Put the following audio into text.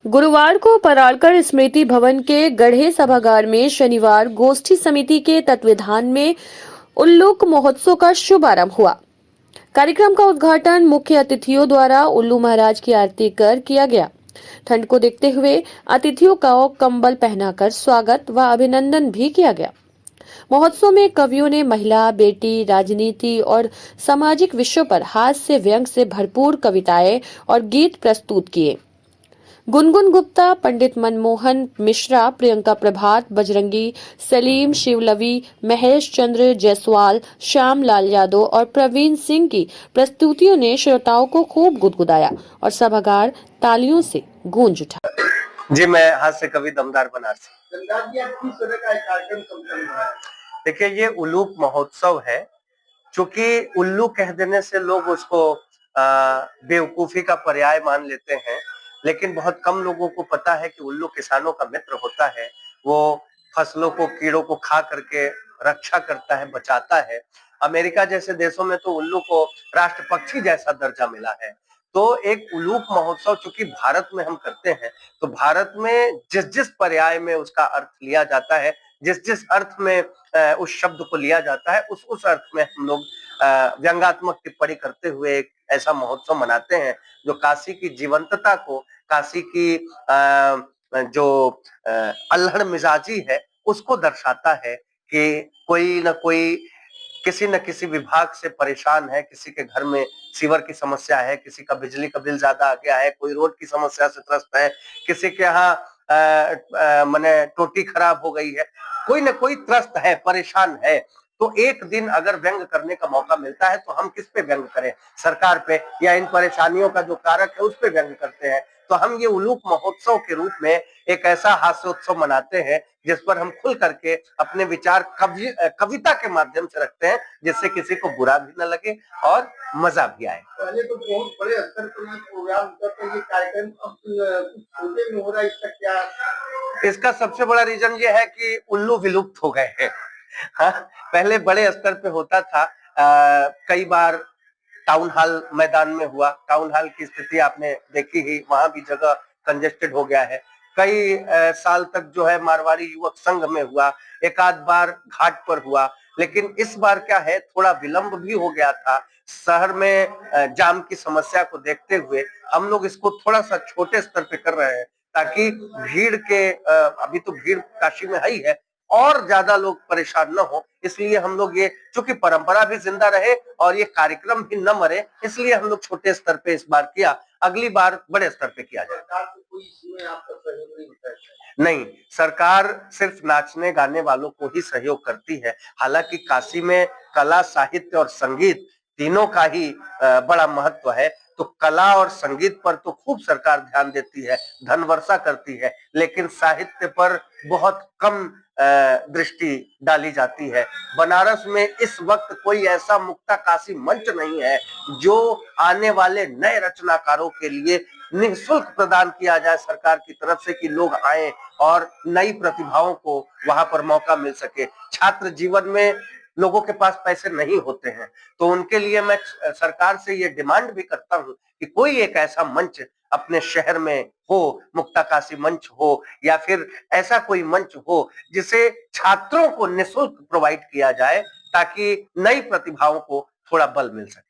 गुरुवार को पराड़कर स्मृति भवन के गढ़े सभागार में शनिवार गोष्ठी समिति के तत्वावधान में उल्लूक महोत्सव का शुभारंभ हुआ। कार्यक्रम का उद्घाटन मुख्य अतिथियों द्वारा उल्लू महाराज की आरती कर किया गया। ठंड को देखते हुए अतिथियों का कंबल पहनाकर स्वागत व अभिनंदन भी किया गया। महोत्सव में कवियों ने महिला, बेटी, राजनीति और सामाजिक विषयों पर हास्य व्यंग से भरपूर कविताएं और गीत प्रस्तुत किए। गुनगुन गुप्ता, पंडित मनमोहन मिश्रा, प्रियंका प्रभात, बजरंगी, सलीम, शिवलवि, महेश चंद्र जायसवाल, श्याम लाल यादव और प्रवीण सिंह की प्रस्तुतियों ने श्रोताओं को खूब गुदगुदाया और सभागार तालियों से गूंज उठा। जी, मैं हास्य कवि दमदार बनारसी। किस तरह का कार्यक्रम संपन्न हुआ है? देखिए, ये उल्लू महोत्सव है। चूंकि उल्लू कह देने से लोग उसको बेवकूफी का पर्याय मान लेते हैं, लेकिन बहुत कम लोगों को पता है कि उल्लू किसानों का मित्र होता है। वो फसलों को, कीड़ों को खा करके रक्षा करता है, बचाता है। अमेरिका जैसे देशों में तो उल्लू को राष्ट्र पक्षी जैसा दर्जा मिला है। तो एक उल्लू महोत्सव चूंकि भारत में हम करते हैं, तो भारत में जिस जिस पर्याय में उसका अर्थ लिया जाता है, जिस जिस अर्थ में उस शब्द को लिया जाता है, उस अर्थ में हम लोग व्यंग्यात्मक टिप्पणी करते हुए एक ऐसा महोत्सव मनाते हैं जो काशी की जीवंतता को, काशी की जो अल्हड़ मिजाजी है उसको दर्शाता है कि कोई न कोई किसी न किसी विभाग से परेशान है, किसी के घर में सीवर की समस्या है, किसी का बिजली का बिल ज्यादा आ गया है, कोई रोड की समस्या से त्रस्त है, किसी के यहाँ माने टोटी खराब हो गई है, कोई न कोई त्रस्त है, परेशान है। तो एक दिन अगर व्यंग करने का मौका मिलता है तो हम किस पे व्यंग करें? सरकार पे, या इन परेशानियों का जो कारक है उस पे व्यंग करते हैं। तो हम ये उल्लू महोत्सव के रूप में एक ऐसा हास्योत्सव मनाते हैं जिस पर हम खुल करके अपने विचार कविता के माध्यम से रखते हैं, जिससे किसी को बुरा भी न लगे और मजा भी आए। पहले तो बहुत बड़े स्तर पर ये प्रोग्राम करते, ये कार्यक्रम अब कुछ छोटे में हो रहा है, इसका क्या? इसका सबसे बड़ा रीजन ये है कि उल्लू विलुप्त हो गए हैं। हाँ, पहले बड़े स्तर पे होता था। कई बार टाउन हॉल मैदान में हुआ। टाउन हॉल की स्थिति आपने देखी ही, वहां भी जगह कंजेस्टेड हो गया है। कई साल तक जो है मारवाड़ी युवक संघ में हुआ, एक आध बार घाट पर हुआ। लेकिन इस बार क्या है, थोड़ा विलंब भी हो गया था। शहर में जाम की समस्या को देखते हुए हम लोग इसको थोड़ा सा छोटे स्तर पे कर रहे हैं, ताकि भीड़ के अभी तो भीड़ काशी में ही है, और ज्यादा लोग परेशान न हो। इसलिए हम लोग ये, चूंकि परंपरा भी जिंदा रहे और ये कार्यक्रम भी न मरे, इसलिए हम लोग छोटे स्तर पे इस बार किया। अगली बार बड़े स्तर पे किया जाएगा। नहीं, सरकार सिर्फ नाचने गाने वालों को ही सहयोग करती है। हालांकि काशी में कला, साहित्य और संगीत तीनों का ही बड़ा महत्व है। तो कला और संगीत पर तो खूब सरकार ध्यान देती है, धन वर्षा करती है, लेकिन साहित्य पर बहुत कम दृष्टि डाली जाती है। बनारस में इस वक्त कोई ऐसा मुक्ताकाशी मंच नहीं है जो आने वाले नए रचनाकारों के लिए निःशुल्क प्रदान किया जाए सरकार की तरफ से, कि लोग आए और नई प्रतिभाओं को वहां पर मौका मिल सके। छात्र जीवन में लोगों के पास पैसे नहीं होते हैं, तो उनके लिए मैं सरकार से ये डिमांड भी करता हूं कि कोई एक ऐसा मंच अपने शहर में हो, मुक्ताकाशी मंच हो, या फिर ऐसा कोई मंच हो जिसे छात्रों को निःशुल्क प्रोवाइड किया जाए, ताकि नई प्रतिभाओं को थोड़ा बल मिल सके।